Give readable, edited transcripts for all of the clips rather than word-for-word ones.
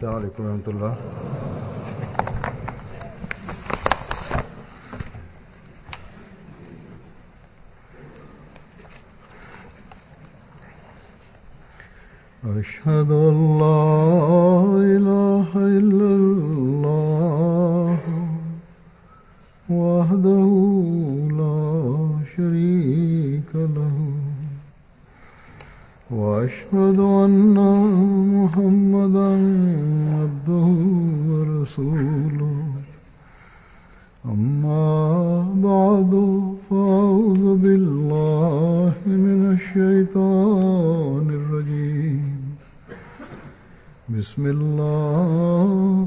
السلام عليكم ورحمة الله. أشهد أن لا إله إلا الله وحده لا شريك له وأشهد أن محمدا عبده ورسوله أما بعد فأعوذ بالله من الشيطان الرجيم بسم الله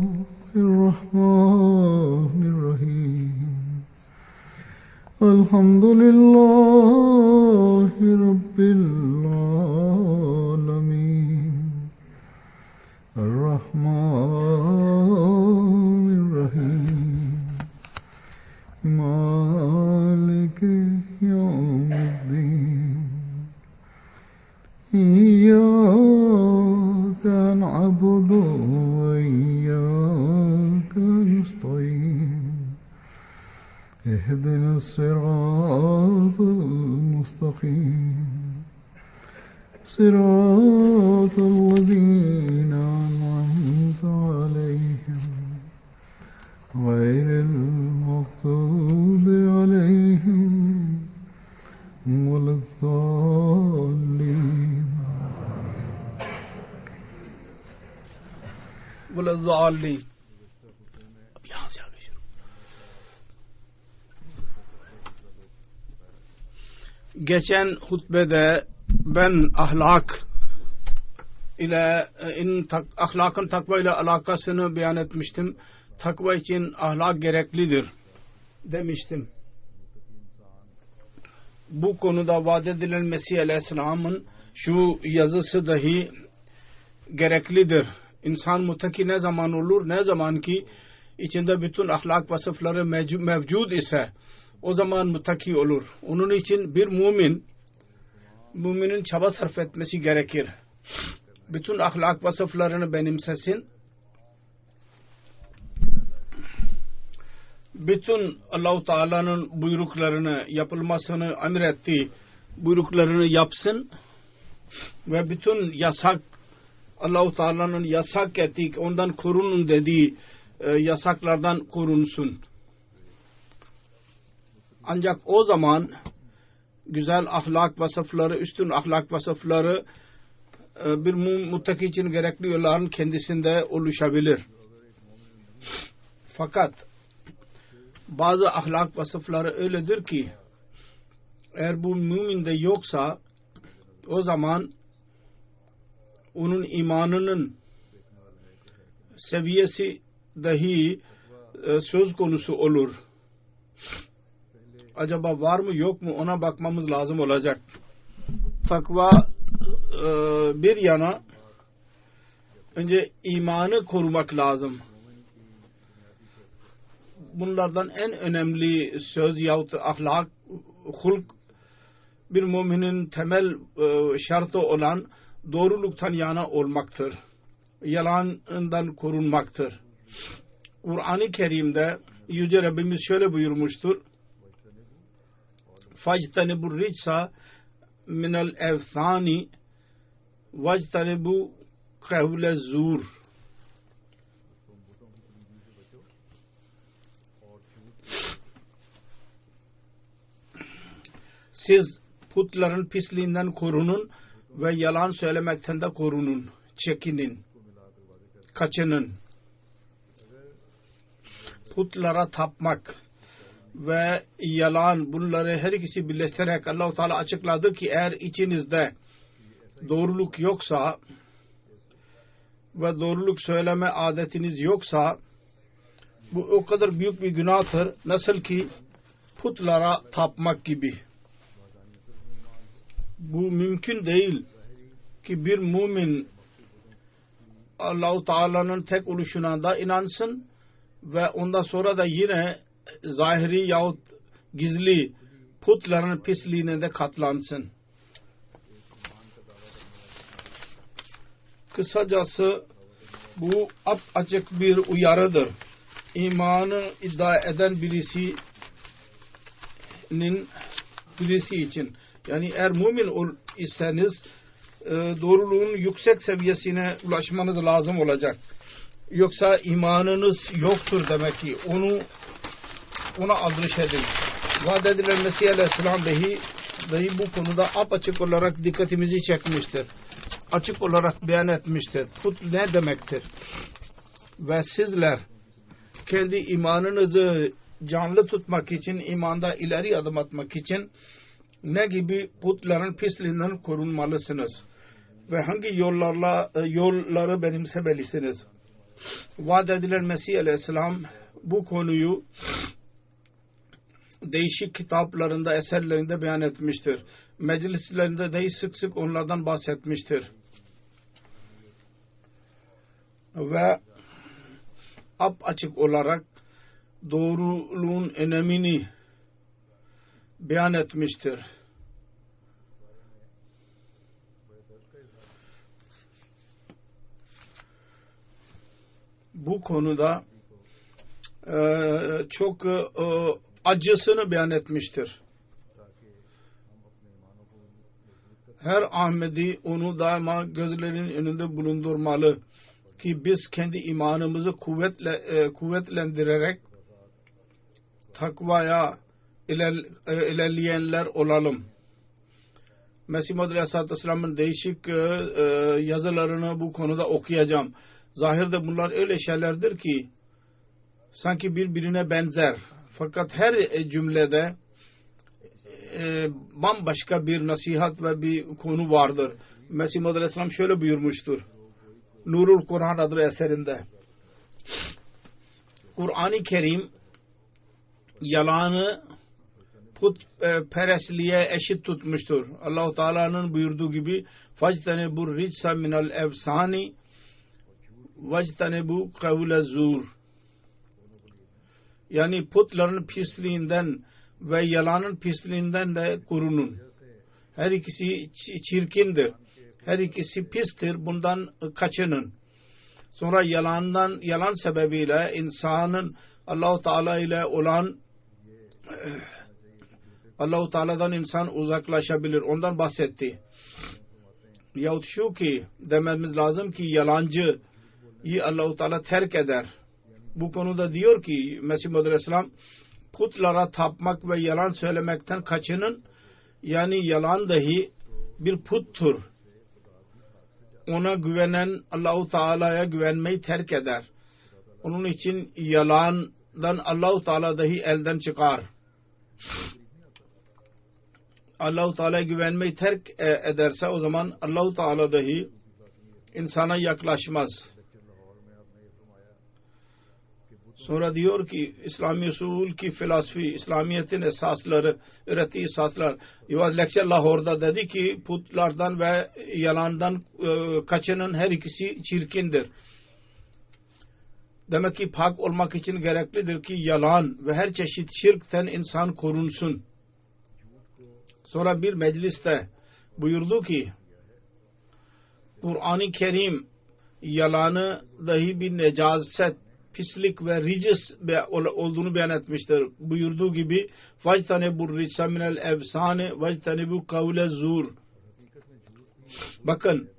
الرحمن الرحيم الحمد لله رب العالمين الرحمن الرحيم مالك يوم الدين إياك نعبد وإياك نستعين اهدنا الصراط المستقيم صراط الذين أنعمت عليهم غير المغضوب عليهم ولا الضالين ولا الضالين. Geçen hutbede ben ahlak ile ahlakın takva ile alakasını beyan etmiştim. Takva için ahlak gereklidir demiştim. Bu konuda vaat edilen Mesih Aleyhisselam'ın şu yazısı dahi gereklidir. İnsan muttaki ne zaman olur? Ne zaman ki içinde bütün ahlak vasıfları mevcut ise o zaman muttaki olur. Onun için bir müminin çaba sarf etmesi gerekir. Bütün ahlak vasıflarını benimsesin. Bütün Allah-u Teala'nın buyruklarını yapılmasını emrettiği buyruklarını yapsın ve bütün yasak Allah-u Teala'nın yasak ettiği, ondan korunun dediği yasaklardan korunsun. Ancak o zaman güzel ahlak vasıfları, üstün ahlak vasıfları bir muttaki için gerekli yolların kendisinde oluşabilir. Fakat bazı ahlak vasıfları öyledir ki eğer bu müminde yoksa o zaman onun imanının seviyesi dahi söz konusu olur. Acaba var mı yok mu ona bakmamız lazım olacak. Takva bir yana önce imanı korumak lazım. Bunlardan en önemli söz yahut ahlak, hulk bir müminin temel şartı olan doğruluktan yana olmaktır. Yalanından korunmaktır. Kur'an-ı Kerim'de Yüce Rabbimiz şöyle buyurmuştur. فَاجْتَنِبُوا الرِّجْسَ مِنَ الْاَوْثَانِ وَاجْتَنِبُوا قَوْلَ الزُّورِ. Siz putların pisliğinden korunun ve yalan söylemekten de korunun. Çekinin. Kaçının. Putlara tapmak ve yalan, bunları her ikisi birleştirerek Allah-u Teala açıkladı ki eğer içinizde doğruluk yoksa ve doğruluk söyleme adetiniz yoksa bu o kadar büyük bir günahtır. Nasıl ki putlara tapmak gibi. Bu mümkün değil ki bir mümin Allah-u Teala'nın tek oluşuna da inansın ve ondan sonra da yine zahiri yahut gizli putların pisliğine de katlansın. Kısacası Bu açık bir uyarıdır. İmanı iddia eden birisi için. Yani eğer mümin iseniz doğruluğun yüksek seviyesine ulaşmanız lazım olacak. Yoksa imanınız yoktur demek ki. Ona aldırış edin. Vaat edilen Mesih Aleyhisselam dahi bu konuda apaçık olarak dikkatimizi çekmiştir. Açık olarak beyan etmiştir. Put ne demektir? Ve sizler kendi imanınızı canlı tutmak için, imanda ileri adım atmak için ne gibi putların pisliğinden korunmalısınız? Ve hangi yolları benimsemelisiniz? Vaat edilen Mesih Aleyhisselam bu konuyu değişik kitaplarında, eserlerinde beyan etmiştir. Meclislerinde de sık sık onlardan bahsetmiştir. Ve açık olarak doğruluğun önemini beyan etmiştir. Bu konuda çok acısını beyan etmiştir. Her Ahmedi onu daima gözlerinin önünde bulundurmalı ki biz kendi imanımızı kuvvetlendirerek takvaya ilerleyenler olalım. Mesih Muhammed Aleyhisselatü Vesselam'ın değişik yazılarını bu konuda okuyacağım. Zahirde bunlar öyle şeylerdir ki sanki birbirine benzer. Fakat her cümlede bambaşka bir nasihat ve bir konu vardır. Mesih Muhammed Aleyhisselam şöyle buyurmuştur. Nurul Kur'an adlı eserinde. Kur'an-ı Kerim yalanı putperestliğe eşit tutmuştur. Allah-u Teala'nın buyurduğu gibi فَاجْتَنِبُوا الرِّجْسَ مِنَ الْاَفْسَانِ وَاجْتَنِبُوا قَوْلَ الزُّورِ. Yani putların pisliğinden ve yalanın pisliğinden de korunun. Her ikisi çirkindir. Her ikisi pistir. Bundan kaçının. Sonra yalan sebebiyle insanın Allah-u Teala ile olan Allah-u Teala'dan insan uzaklaşabilir. Ondan bahsetti. Yahut şu ki dememiz lazım ki yalancıyı Allah-u Teala terk eder. Bu konuda diyor ki Mesih Muhammed Aleyhisselam putlara tapmak ve yalan söylemekten kaçının. Yani yalan dahi bir puttur. Ona güvenen Allah-u Teala'ya güvenmeyi terk eder. Onun için yalandan Allah-u Teala dahi elden çıkar. Allah-u Teala'ya güvenmeyi terk ederse o zaman Allah-u Teala dahi insana yaklaşmaz. Sonra diyor ki İslami usul ki filosofi, İslamiyet'in esasları, öğrettiği esaslar. Lecture Lahore'da dedi ki putlardan ve yalandan kaçının her ikisi çirkindir. Demek ki pak olmak için gereklidir ki yalan ve her çeşit şirkten insan korunsun. Sonra bir mecliste buyurdu ki Kur'an-ı Kerim yalanı dahi bir necaset, pislik ve ricis olduğunu beyan etmiştir. Buyurduğu gibi وَاجْتَنِبُوا الرِّجْسَ مِنَ الْاَفْسَانِ وَاجْتَنِبُوا قَوْلَ الزُّورِ. Bakın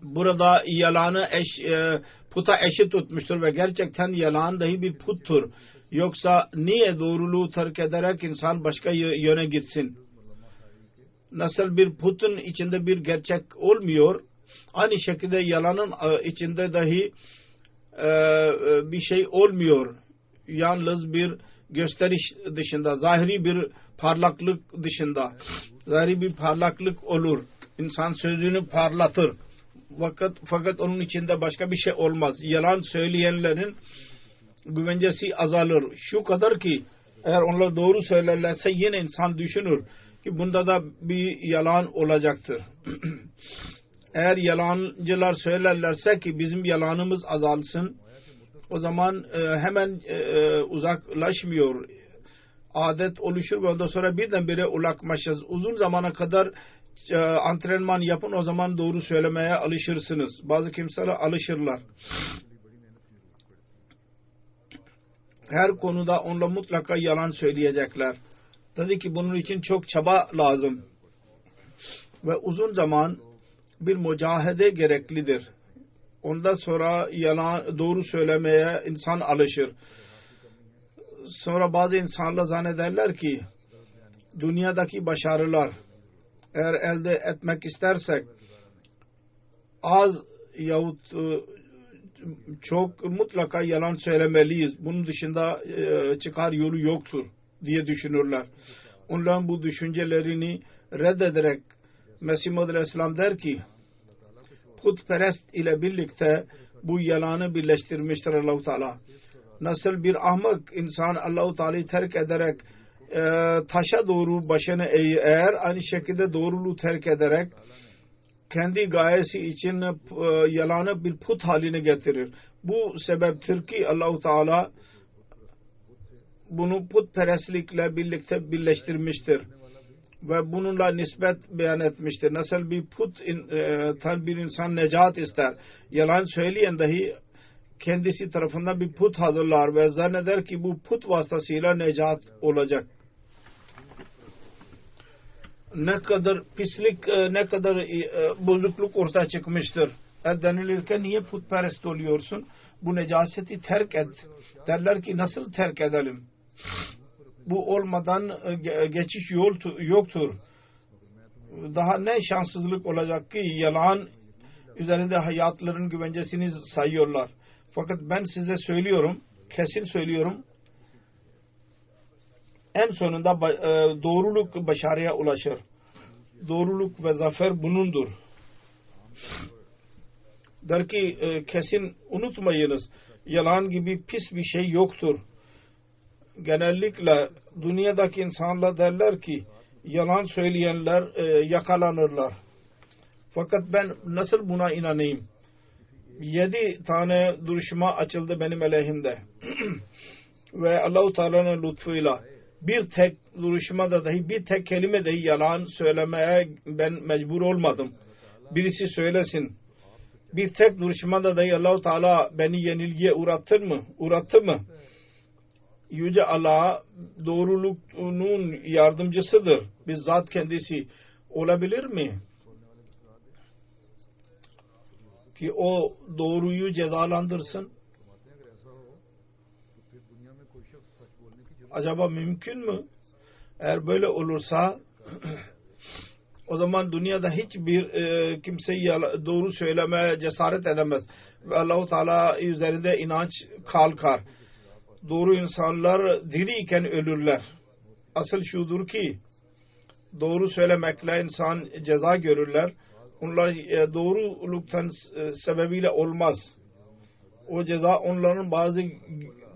burada yalanı puta eşit tutmuştur ve gerçekten yalan dahi bir puttur. Yoksa niye doğruluğu terk ederek insan başka yöne gitsin? Nasıl bir putun içinde bir gerçek olmuyor, aynı şekilde yalanın içinde dahi bir şey olmuyor. Yalnız bir gösteriş dışında, zahiri bir parlaklık dışında. Zahiri bir parlaklık olur. İnsan sözünü parlatır. Fakat onun içinde başka bir şey olmaz. Yalan söyleyenlerin güvencesi azalır. Şu kadar ki eğer onlar doğru söylerlerse yine insan düşünür ki bunda da bir yalan olacaktır. Eğer yalancılar söylerlerse ki bizim yalanımız azalsın, o zaman hemen uzaklaşmıyor. Adet oluşur ve ondan sonra birdenbire uzaklaşırız. Uzun zamana kadar antrenman yapın, o zaman doğru söylemeye alışırsınız. Bazı kimseler alışırlar. Her konuda onunla mutlaka yalan söyleyecekler. Dedi ki bunun için çok çaba lazım. Ve uzun zaman bir mücahede gereklidir. Ondan sonra yalan, doğru söylemeye insan alışır. Sonra bazı insanlar zannederler ki dünyadaki başarılar eğer elde etmek istersek az yahut çok mutlaka yalan söylemeliyiz. Bunun dışında çıkar yolu yoktur diye düşünürler. Onların bu düşüncelerini reddederek Mesih Muhammed Aleyhisselam der ki putperest ile birlikte bu yalanı birleştirmiştir Allah-u Teala. Nasıl bir ahmak insan Allah-u Teala'yı terk ederek taşa doğru başını eğer, aynı şekilde doğruluğu terk ederek kendi gayesi için yalanı bir put haline getirir. Bu sebeptir ki Allah-u Teala bunu putperestlikle birlikte birleştirmiştir ve bununla nispet beyan etmiştir. Nasıl bir bir insan necat ister, yalan söyleyen dahi kendisi tarafından bir put hazırlar ve zanneder ki bu put vasıtasıyla necat olacak. Ne kadar pislik, ne kadar bozukluk ortaya çıkmıştır. Denilirken niye putperest oluyorsun? Bu necaseti terk et. Derler ki nasıl terk edelim? Bu olmadan geçiş yol yoktur. Daha ne şanssızlık olacak ki yalan üzerinde hayatların güvencesini sayıyorlar. Fakat ben size söylüyorum, kesin söylüyorum, en sonunda doğruluk başarıya ulaşır. Doğruluk ve zafer bunundur. Der ki kesin unutmayınız, yalan gibi pis bir şey yoktur. Genellikle dünyadaki insanlar derler ki yalan söyleyenler yakalanırlar. Fakat ben nasıl buna inanayım? 7 tane duruşma açıldı benim aleyhimde. Ve Allah-u Teala'nın lütfuyla bir tek duruşmada dahi, bir tek kelime dahi yalan söylemeye ben mecbur olmadım. Birisi söylesin. Bir tek duruşmada dahi Allah-u Teala beni yenilgiye uğrattı mı? Yüce Allah doğruluğunun yardımcısıdır. Bizzat kendisi olabilir mi? Ki o doğruyu cezalandırsın. Acaba mümkün mü? Eğer böyle olursa o zaman dünyada hiçbir kimse doğru söylemeye cesaret edemez. Ve Allah-u Teala üzerinde inanç kalkar. Doğru insanlar diriyken ölürler. Asıl şudur ki doğru söylemekle insan ceza görürler. Onlar doğruluktan sebebiyle olmaz. O ceza onların bazı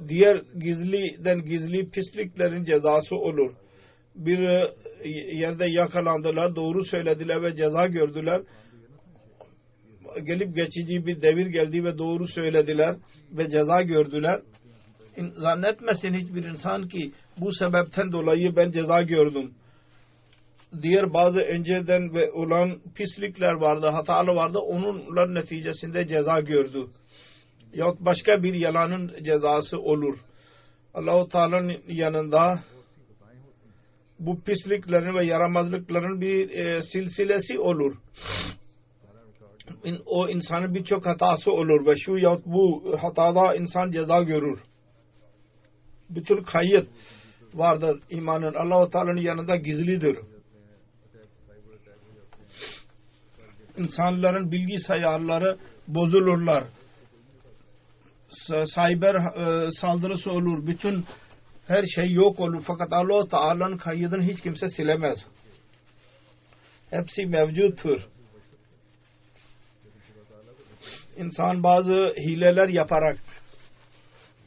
diğer gizli pisliklerin cezası olur. Bir yerde yakalandılar, doğru söylediler ve ceza gördüler. Gelip geçici bir devir geldi ve doğru söylediler ve ceza gördüler. Zannetmesin hiçbir insan ki bu sebepten dolayı ben ceza gördüm. Diğer bazı önceden ve olan pislikler vardı, hatalı vardı. Onunla neticesinde ceza gördü. Yahut başka bir yalanın cezası olur. Allah-u Teala'nın yanında bu pisliklerin ve yaramazlıkların bir silsilesi olur. O insanın birçok hatası olur ve şu yahut bu hatada insan ceza görür. Bütün kayıt vardır imanın. Allah-u Teala'nın yanında gizlidir. İnsanların bilgisayarları bozulurlar. Cyber saldırısı olur. Bütün her şey yok olur. Fakat Allah-u Teala'nın kaydını hiç kimse silemez. Hepsi mevcuttur. İnsan bazı hileler yaparak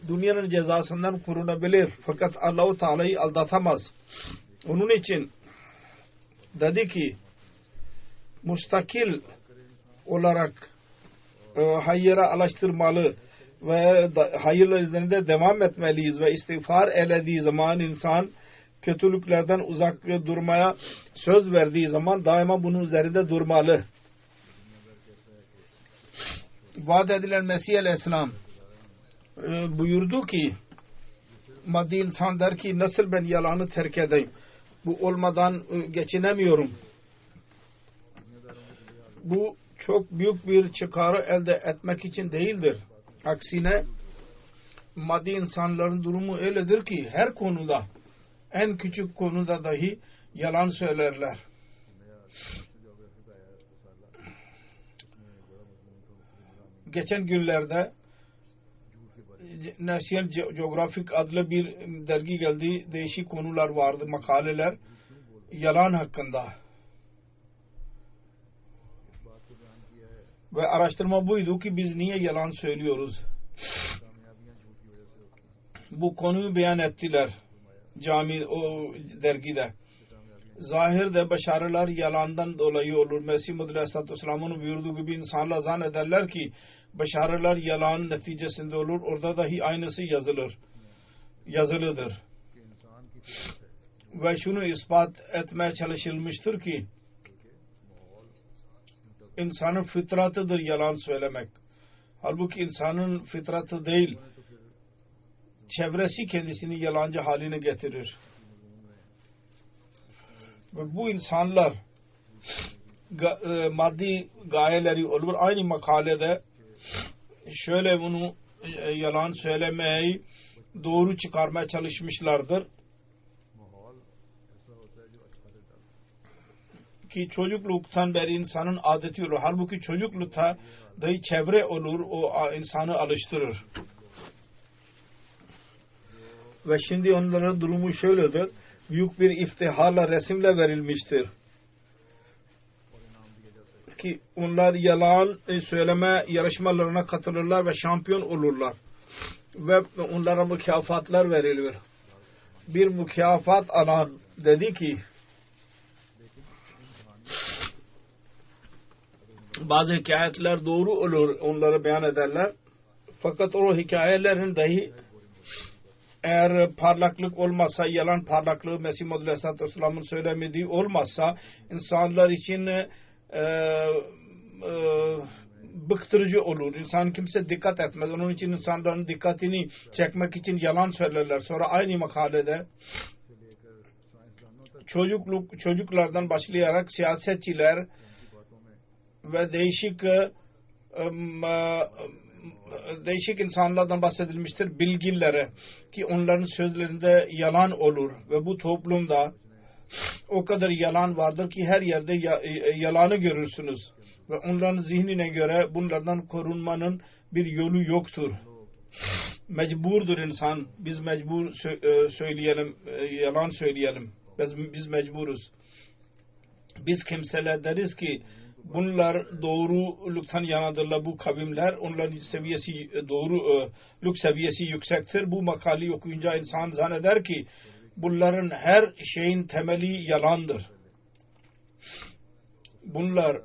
dünyanın cezasından korunabilir. Fakat Allah-u Teala'yı aldatamaz. Onun için dedi ki müstakil olarak hayıra alıştırmalı ve hayırlı üzerinde devam etmeliyiz ve istiğfar elediği zaman insan kötülüklerden uzak durmaya söz verdiği zaman daima bunun üzerinde durmalı. Vaat edilen Mesih Aleyhisselam buyurdu ki maddi insan der ki nasıl ben yalanı terk edeyim? Bu olmadan geçinemiyorum. Bu çok büyük bir çıkarı elde etmek için değildir. Aksine maddi insanların durumu öyledir ki her konuda, en küçük konuda dahi yalan söylerler. Geçen günlerde National Geographic adlı bir dergi geldi. Değişik konular vardı, makaleler yalan hakkında. Ve araştırma buydu ki biz niye yalan söylüyoruz? Bu konuyu beyan ettiler o dergide. Zahirde başarılar yalandan dolayı olur. Mesih Muhammed Aleyhisselatü Vesselam'ın buyurduğu gibi insanlar zannederler ki başarılar yalan neticesinde olur. Orada dahi aynısı yazılıdır. Ve şunu ispat etmeye çalışılmıştır ki insanın fıtratıdır yalan söylemek. Halbuki insanın fıtratı değil, çevresi kendisini yalancı haline getirir. Ve bu insanlar maddi gayeleri olur. Aynı makalede şöyle bunu yalan söylemeyi doğru çıkarmaya çalışmışlardır. Ki çocukluktan beri insanın adeti olur. Halbuki çocuklukta dahi çevre olur, o insanı alıştırır. Ve şimdi onların durumu şöyledir. Büyük bir iftiharla, resimle verilmiştir. Ki onlar yalan söyleme yarışmalarına katılırlar ve şampiyon olurlar. Ve onlara mükafatlar verilir. Bir mükafat alan dedi ki bazı hikayeler doğru olur, onları beyan ederler. Fakat o hikayelerin dahi eğer parlaklık olmazsa, yalan parlaklığı Mesih Muhammed Aleyhisselatü Vesselam'ın söylemediği olmazsa insanlar için bıktırıcı olur. İnsan kimse dikkat etmez. Onun için insanların dikkatini çekmek için yalan söylerler. Sonra aynı makalede çocuklardan başlayarak siyasetçiler ve değişik insanlardan bahsedilmiştir, bilgilere ki onların sözlerinde yalan olur ve bu toplumda o kadar yalan vardır ki her yerde yalanı görürsünüz ve onların zihnine göre bunlardan korunmanın bir yolu yoktur. Mecburdur insan. Biz mecbur söyleyelim, yalan söyleyelim. Biz mecburuz. Biz kimseler deriz ki bunlar doğruluktan yanadırlar, bu kavimler. Onların seviyesi, doğruluk seviyesi yüksektir. Bu makaleyi okuyunca insan zanneder ki bunların her şeyin temeli yalandır. Bunlar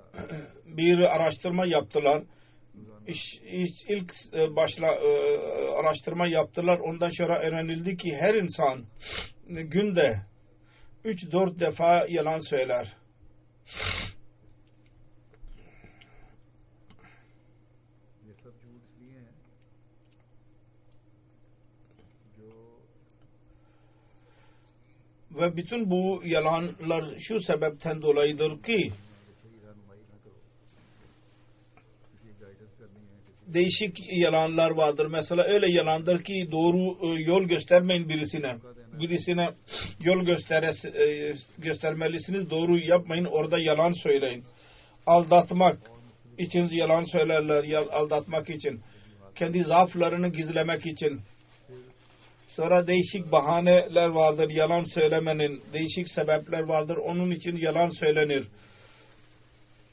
bir araştırma yaptılar. İlk araştırma yaptılar. Ondan sonra öğrenildi ki her insan günde 3-4 defa yalan söyler. Ve bütün bu yalanlar şu sebepten dolayıdır ki değişik yalanlar vardır. Mesela öyle yalandır ki doğru yol göstermeyin birisine. Birisine yol göstermelisiniz. Doğru yapmayın. Orada yalan söyleyin. Aldatmak için yalan söylerler. Aldatmak için. Kendi zaaflarını gizlemek için. Sonra değişik bahaneler vardır yalan söylemenin. Değişik sebepler vardır. Onun için yalan söylenir.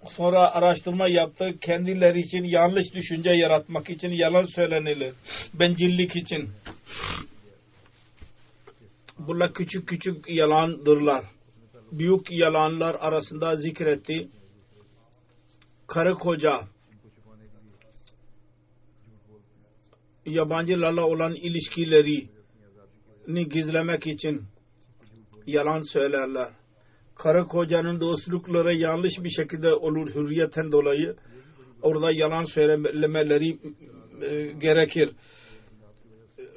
Sonra araştırma yaptı. Kendileri için yanlış düşünce yaratmak için yalan söylenilir. Bencillik için. Bunlar küçük küçük yalandırlar. Büyük yalanlar arasında zikretti. Karı koca yabancılarla olan ilişkilerini gizlemek için yalan söylerler. Karı kocanın dostlukları yanlış bir şekilde olur hürriyetten dolayı. Orada yalan söylemeleri gerekir.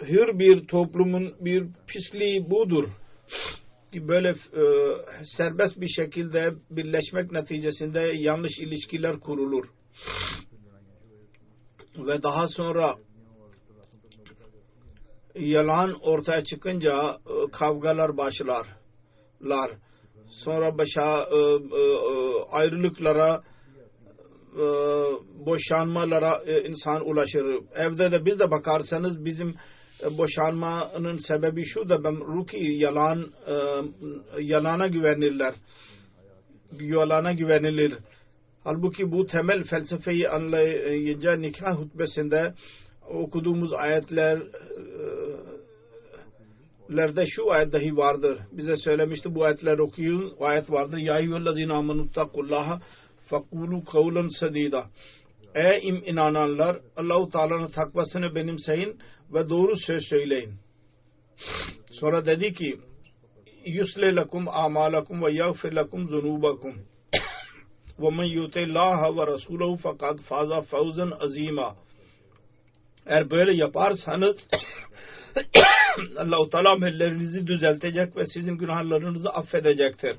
Hür bir toplumun bir pisliği budur. Böyle serbest bir şekilde birleşmek neticesinde yanlış ilişkiler kurulur. Ve daha sonra yalan ortaya çıkınca kavgalar başlarlar. Sonra ayrılıklara, boşanmalara insan ulaşır. Evde de biz de bakarsanız bizim boşanmanın sebebi şu da yalana güvenirler. Yalana güvenilir. Halbuki bu temel felsefeyi anlayınca nikah hutbesinde okuduğumuz ayetlerde şu ayet dahi vardır. Bize söylemişti, bu ayetler okuyun. O ayet vardır. Ya eyyühellezine amenuttakullaha fekulu kavlen sadida. Ey inananlar, Allah-u Teala'nın takvasını benimseyin ve doğru söz söyleyin. Sonra dedi ki yusle lekum amalakum ve yagfir lekum zunubakum ve men yuti'llaha ve rasulehu fekad faza fawzan azima. Eğer böyle yaparsanız Allah-u Teala amellerinizi düzeltecek ve sizin günahlarınızı affedecektir.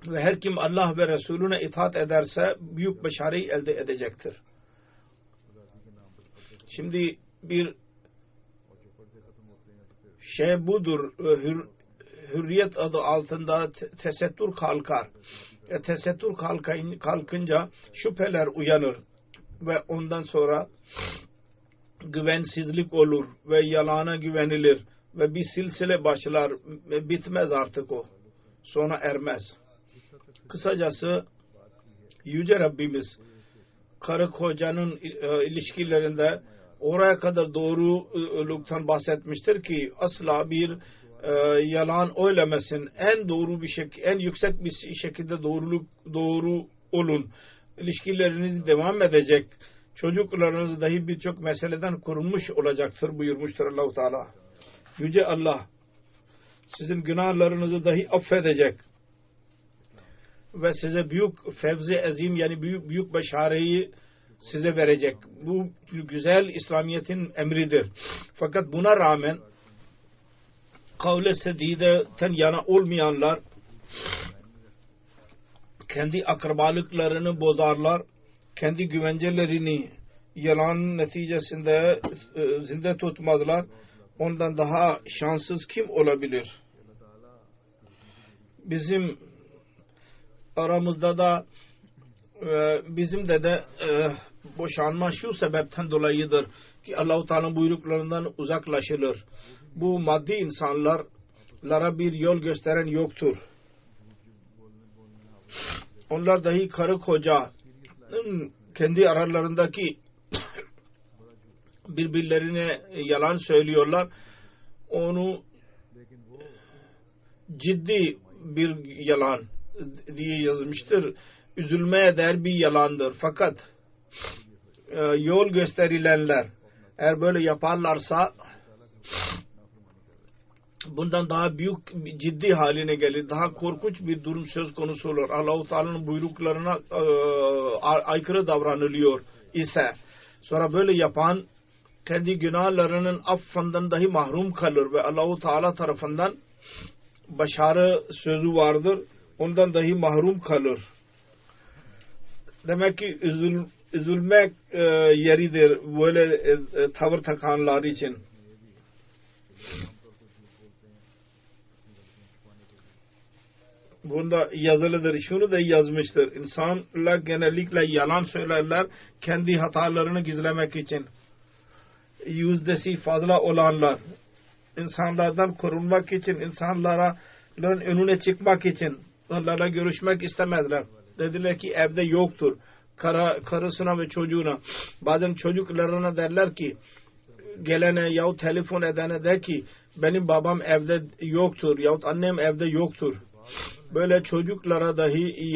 Ve her kim Allah ve Resulüne itaat ederse büyük başarıyı elde edecektir. Şimdi bir şey budur. Hürriyet adı altında tesettür kalkar. Tesettür kalkınca şüpheler uyanır. Ve ondan sonra güvensizlik olur ve yalana güvenilir. Ve bir silsile başlar. Bitmez artık o. Sona ermez. Kısacası Yüce Rabbimiz karı kocanın ilişkilerinde oraya kadar doğruluktan bahsetmiştir ki asla bir yalan söylemesin. En doğru bir şekilde, en yüksek bir şekilde doğru olun. İlişkileriniz devam edecek. Çocuklarınız dahi birçok meseleden korunmuş olacaktır buyurmuştur Allah-u Teala. Yüce Allah sizin günahlarınızı dahi affedecek ve size büyük fevzi azim yani büyük başarıyı size verecek. Bu güzel İslamiyet'in emridir. Fakat buna rağmen kavle sedideten yana olmayanlar kendi akrabalıklarını bozarlar. Kendi güvencelerini yalan neticesinde zinde tutmazlar. Ondan daha şanssız kim olabilir? Bizim aramızda da bizim de boşanma şu sebepten dolayıdır ki Allah-u Teala'nın buyruklarından uzaklaşılır. Bu maddi insanlara bir yol gösteren yoktur. Onlar dahi karı koca kendi aralarındaki birbirlerine yalan söylüyorlar. Onu ciddi bir yalan diye yazmıştır. Üzülmeye değer bir yalandır. Fakat yol gösterilenler eğer böyle yaparlarsa bundan daha büyük ciddi haline gelir. Daha korkunç bir durum söz konusu olur. Allah-u Teala'nın buyruklarına aykırı davranılıyor ise sonra böyle yapan kendi günahlarının affından dahi mahrum kalır ve Allah-u Teala tarafından başarı sözü vardır. Ondan dahi mahrum kalır. Demek ki üzülmek yeridir böyle tavır takanlar için. Bunda yazılıdır. Şunu da yazmıştır. İnsanlar genellikle yalan söylerler kendi hatalarını gizlemek için. Yüzdesi fazla olanlar insanlardan korunmak için, insanların önüne çıkmak için onlarla görüşmek istemezler. Dediler ki evde yoktur. Karısına ve çocuğuna. Bazen çocuklarına derler ki gelene yahut telefon edene de ki benim babam evde yoktur yahut annem evde yoktur. Böyle çocuklara dahi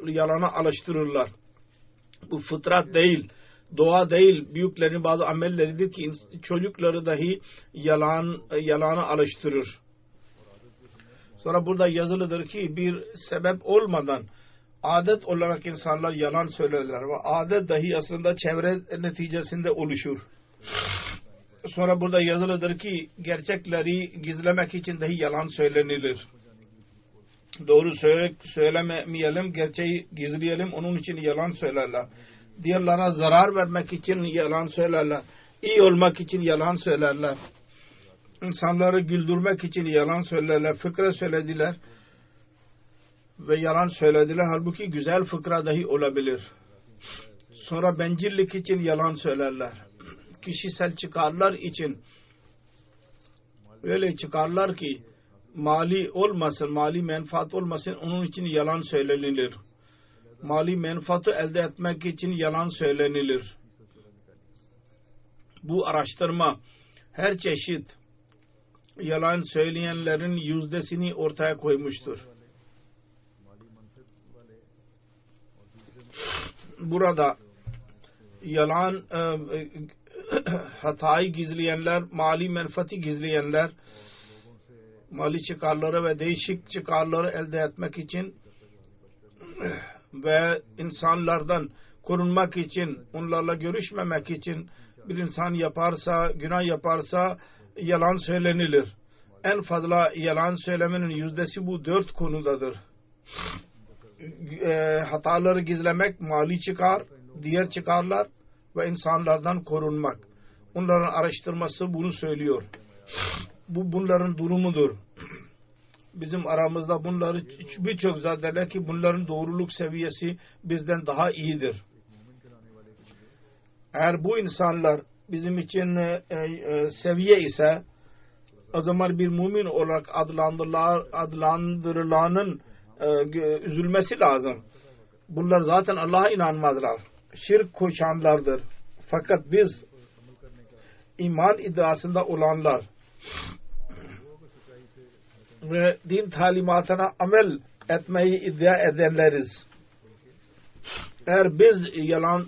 yalana alıştırırlar. Bu fıtrat değil, doğa değil, büyüklerin bazı amelleridir ki çocukları dahi yalana alıştırır. Sonra burada yazılıdır ki bir sebep olmadan adet olarak insanlar yalan söylerler ve adet dahi aslında çevre neticesinde oluşur. Sonra burada yazılıdır ki gerçekleri gizlemek için dahi yalan söylenilir. Doğru söylemeyelim, gerçeği gizleyelim, onun için yalan söylerler. Diğerlerine zarar vermek için yalan söylerler. İyi olmak için yalan söylerler. İnsanları güldürmek için yalan söylerler. Fıkra söylediler ve yalan söylediler. Halbuki güzel fıkra dahi olabilir. Sonra bencillik için yalan söylerler. Kişisel çıkarlar için öyle çıkarlar ki mali olmasın, mali menfaat olmasın, onun için yalan söylenilir. Mali menfaatı elde etmek için yalan söylenilir. Bu araştırma her çeşit yalan söyleyenlerin yüzdesini ortaya koymuştur. Burada yalan hatayı gizleyenler, mali menfaati gizleyenler, mali çıkarları ve değişik çıkarları elde etmek için ve insanlardan korunmak için, onlarla görüşmemek için bir insan yaparsa, günah yaparsa yalan söylenilir. En fazla yalan söylemenin yüzdesi bu 4 konudadır. Hataları gizlemek, mali çıkar, diğer çıkarlar ve insanlardan korunmak. Onların araştırması bunu söylüyor. Bu bunların durumudur. Bizim aramızda bunları birçok zadeler ki bunların doğruluk seviyesi bizden daha iyidir. Eğer bu insanlar bizim için seviye ise o zaman bir mümin olarak adlandırılanın üzülmesi lazım. Bunlar zaten Allah'a inanmazlar. Şirk koşanlardır. Fakat biz iman iddiasında olanlar ve din talimatına amel etmeyi iddia edenleriz. Eğer biz yalan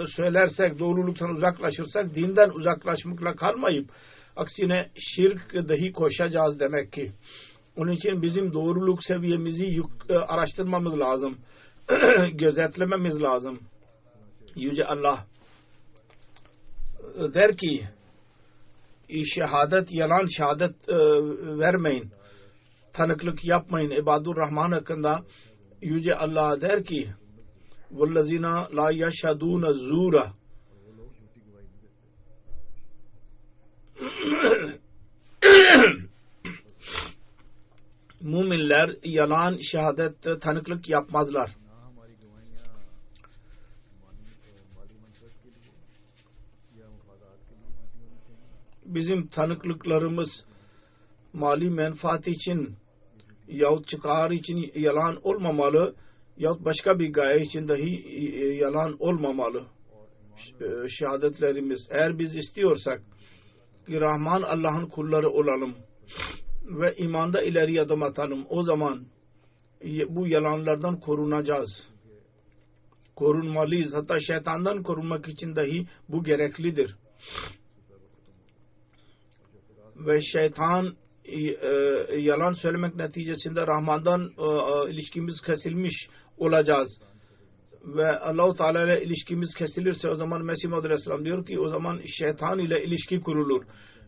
söylersek, doğruluktan uzaklaşırsak, dinden uzaklaşmakla kalmayıp aksine şirk dahi koşacağız demek ki. Onun için bizim doğruluk seviyemizi araştırmamız lazım. Gözetlememiz lazım. Yüce Allah der ki şehadet, yalan şehadet vermeyin. Tanıklık yapmayın. İbadur Rahman hakkında Yüce Allah der ki وَالَّذِينَ لَا يَشْهَدُونَ الزُّورَ Müminler yalan şehadet tanıklık yapmazlar. Bizim tanıklıklarımız mali menfaat için yahut çıkar için yalan olmamalı yahut başka bir gaye için dahi yalan olmamalı. Şehadetlerimiz eğer biz istiyorsak ki Rahman Allah'ın kulları olalım ve imanda ileri adım atalım, o zaman bu yalanlardan korunacağız. Korunmalıyız. Hatta şeytandan korunmak için dahi bu gereklidir. Ve şeytan yalan söylemek neticesinde Rahman'dan ilişkimiz kesilmiş olacağız. Ve Allah-u Teala ile ilişkimiz kesilirse o zaman Mesih Muhammed Aleyhisselam diyor ki o zaman şeytan ile ilişki kurulur.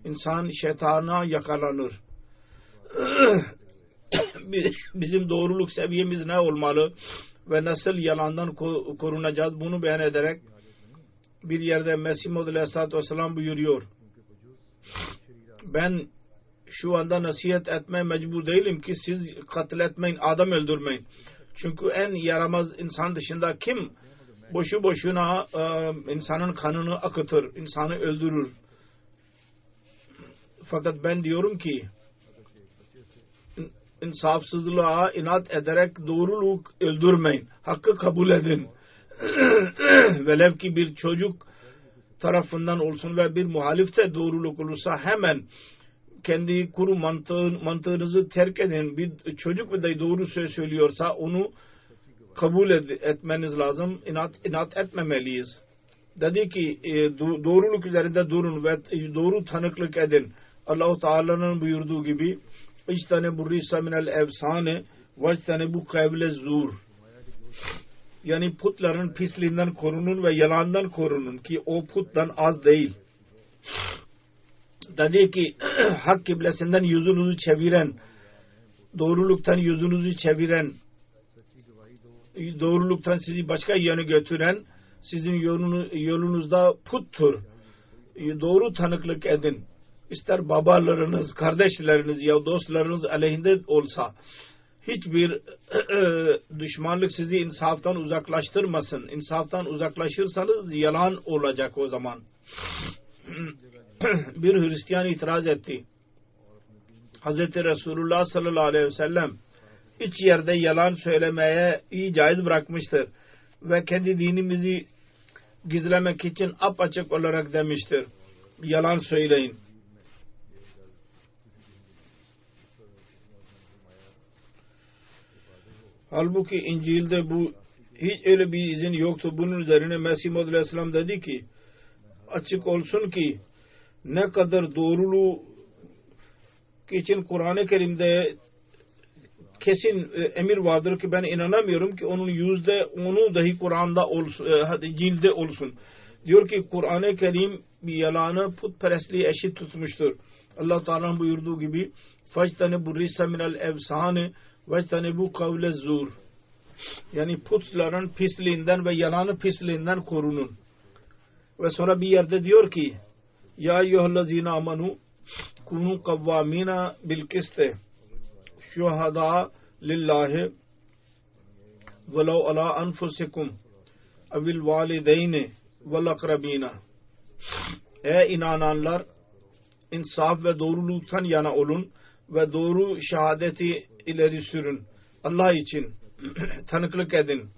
İnsan şeytana yakalanır. Bizim doğruluk seviyemiz ne olmalı ve nasıl yalandan korunacağız bunu beyan ederek bir yerde Mesih Muhammed Aleyhisselatü Vesselam buyuruyor. Ben şu anda nasihat etmeye mecbur değilim ki siz katletmeyin, adam öldürmeyin. Çünkü en yaramaz insan dışında kim boşu boşuna insanın kanını akıtır, insanı öldürür. Fakat ben diyorum ki insafsızlığa inat ederek doğruluk öldürmeyin. Hakkı kabul edin. Velev ki bir çocuk tarafından olsun ve bir muhalifte doğruluk olursa hemen kendi kuru mantığınızı terk edin. Bir çocuk bir doğru söz söylüyorsa onu kabul etmeniz lazım. İnat etmemeliyiz. Dedi ki doğruluk üzerinde durun ve doğru tanıklık edin. Allah-u Teala'nın buyurduğu gibi İctanibu risa minel efsane ve ictanibu kavle zur. Yani putların pisliğinden korunun ve yalandan korunun ki o puttan az değil. Dedi ki hak kıblesinden yüzünüzü çeviren, doğruluktan yüzünüzü çeviren, doğruluktan sizi başka yöne götüren sizin yolunuzda puttur. Doğru tanıklık edin. İster babalarınız, kardeşleriniz ya dostlarınız aleyhinde olsa hiçbir düşmanlık sizi insaftan uzaklaştırmasın. İnsaftan uzaklaşırsanız yalan olacak o zaman. Bir Hristiyan itiraz etti. Hz. Resulullah sallallahu aleyhi ve sellem hiç yerde yalan söylemeye iyi caiz bırakmıştır. Ve kendi dinimizi gizlemek için apaçık olarak demiştir. Yalan söyleyin. Halbuki İncil'de bu hiç öyle bir izin yoktu. Bunun üzerine Mesih Muhammed Aleyhisselam dedi ki açık olsun ki ne kadar doğruluğu için Kur'an-ı Kerim'de kesin emir vardır ki ben inanamıyorum ki onun %10'u dahi Kur'an'da olsun, cilde olsun. Diyor ki Kur'an-ı Kerim bir yalanı putperestliği eşit tutmuştur. Allah Teala buyurduğu gibi فَاجْتَنِبُ الرِّسَ مِنَ الْاَفْسَانِ وَاجْتَنِبُ قَوْلَ الزُّورِ. Yani putların pisliğinden ve yalanı pisliğinden korunun. Ve sonra bir yerde diyor ki ya eyyühellezine amanu kunu kavvamina bil kiste şuhada lillahi velav ala anfusikum evil valideyni vel akrabina. Ey inananlar insaf ve doğruluktan yana olun ve doğru şehadeti ileri sürün. Allah için tanıklık edin.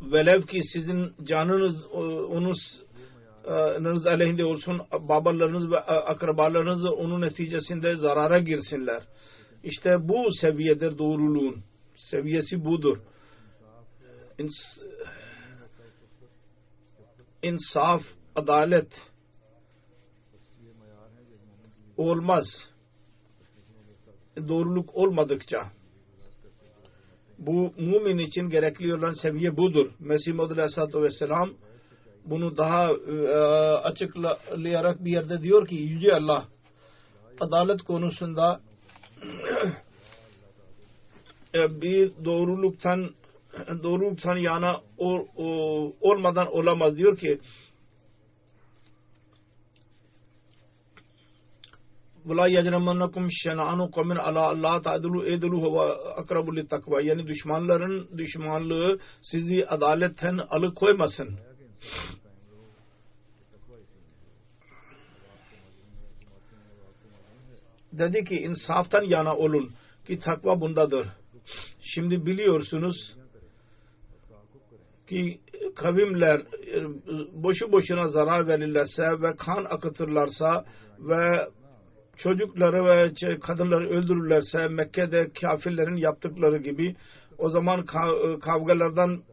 Velev ki sizin canınız onunuz aleyhinde olsun, babalarınız ve akrabalarınız onun neticesinde zarara girsinler. İşte bu seviyedir doğruluğun. Seviyesi budur. İnsaf, adalet olmaz. Doğruluk olmadıkça. Bu mümin için gerekli olan seviye budur. Mesih Muhammed Aleyhisselatü Vesselam bunu daha açıklayarak bir yerde diyor ki Yüce Allah adalet konusunda bir doğruluktan yana olmadan olamaz. Diyor ki وَلَا يَجْرَمَنَّكُمْ شَنَعَنُ قَوْمٍ عَلَى اللّٰهِ تَعْدِلُوا اِدْلُوا هُوَ اَقْرَبُ لِلتَّقْوَى. Yani düşmanların düşmanlığı sizi adaletten alıkoymasın. Dedi ki insaftan yana olun ki takva bundadır. Şimdi biliyorsunuz ki kavimler boşu boşuna zarar verirlerse ve kan akıtırlarsa ve çocukları ve kadınları öldürürlerse Mekke'de kafirlerin yaptıkları gibi o zaman kavgalardan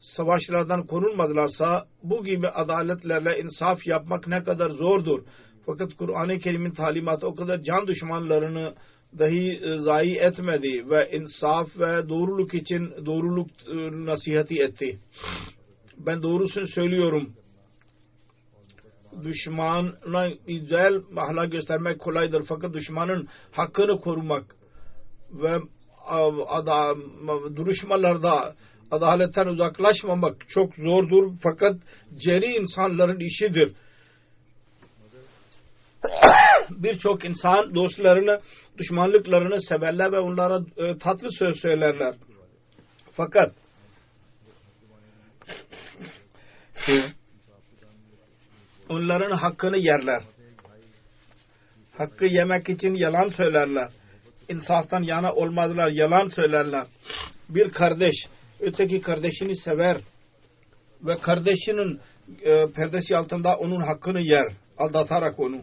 savaşlardan korunmazlarsa bu gibi adaletlerle insaf yapmak ne kadar zordur. Fakat Kur'an-ı Kerim'in talimatı o kadar can düşmanlarını dahi zayi etmedi ve insaf ve doğruluk için doğruluk nasihati etti. Ben doğrusunu söylüyorum. Düşmana güzel ahlak göstermek kolaydır fakat düşmanın hakkını korumak ve duruşmalarda adaletten uzaklaşmamak çok zordur fakat ceri insanların işidir. Birçok insan dostlarını, düşmanlıklarını severler ve onlara tatlı söz söylerler. Fakat onların hakkını yerler. Hakkı yemek için yalan söylerler. İnsaftan yana olmazlar, yalan söylerler. Bir kardeş öteki kardeşini sever ve kardeşinin perdesi altında onun hakkını yer, aldatarak onu.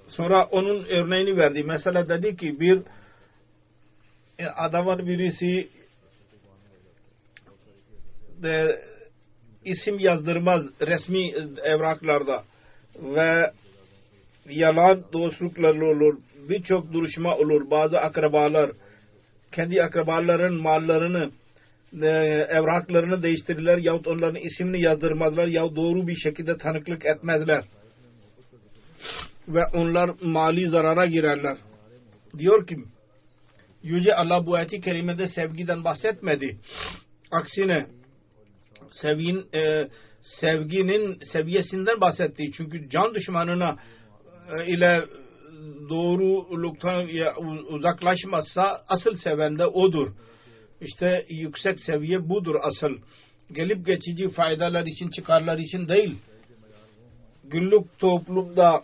Sonra onun örneğini verdi. Mesela dedi ki bir adamın birisi de isim yazdırmaz resmi evraklarda ve yalan dostluklarla olur. Birçok duruşma olur. Bazı akrabalar kendi akrabaların mallarını evraklarını değiştirirler yahut onların ismini yazdırmazlar yahut doğru bir şekilde tanıklık etmezler ve onlar mali zarara girerler. Diyor ki Yüce Allah bu ayet-i kerimede sevgiden bahsetmedi. Aksine sevginin seviyesinden bahsetti. Çünkü can düşmanına ile doğruluktan uzaklaşmazsa asıl seven de odur. İşte yüksek seviye budur asıl. Gelip geçici faydalar için, çıkarlar için değil. Günlük toplumda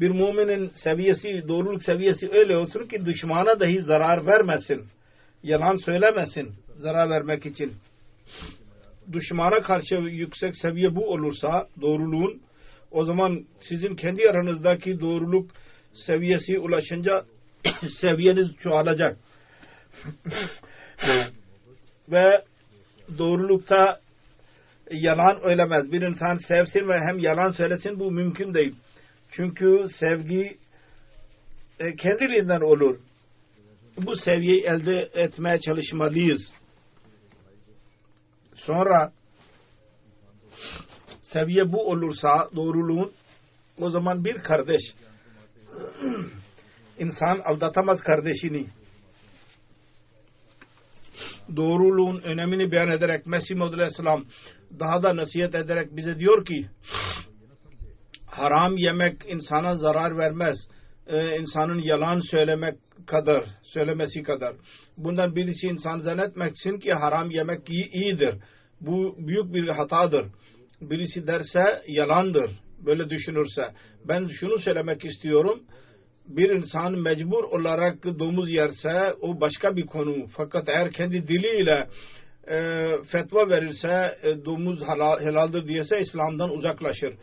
bir müminin seviyesi, doğruluk seviyesi öyle olsun ki düşmana dahi zarar vermesin. Yalan söylemesin zarar vermek için. Düşmana karşı yüksek seviye bu olursa doğruluğun, o zaman sizin kendi aranızdaki doğruluk seviyesi ulaşınca seviyeniz çoğalacak. Ve doğrulukta yalan söylemez. Bir insan sevsin ve hem yalan söylesin, bu mümkün değil. Çünkü sevgi kendiliğinden olur. Bu seviyeyi elde etmeye çalışmalıyız. Sonra seviye bu olursa doğruluğun, o zaman bir kardeş insan aldatamaz kardeşini. Doğruluğun önemini beyan ederek Mesih Maud Aleyhisselam daha da nasihat ederek bize diyor ki haram yemek insana zarar vermez. İnsanın yalan söylemesi kadar. Bundan birisi insan zannetmeksin ki haram yemek iyidir. Bu büyük bir hatadır. Birisi derse yalandır. Böyle düşünürse. Ben şunu söylemek istiyorum. Bir insan mecbur olarak domuz yerse o başka bir konu. Fakat eğer kendi diliyle fetva verirse domuz helaldir diyese İslam'dan uzaklaşır.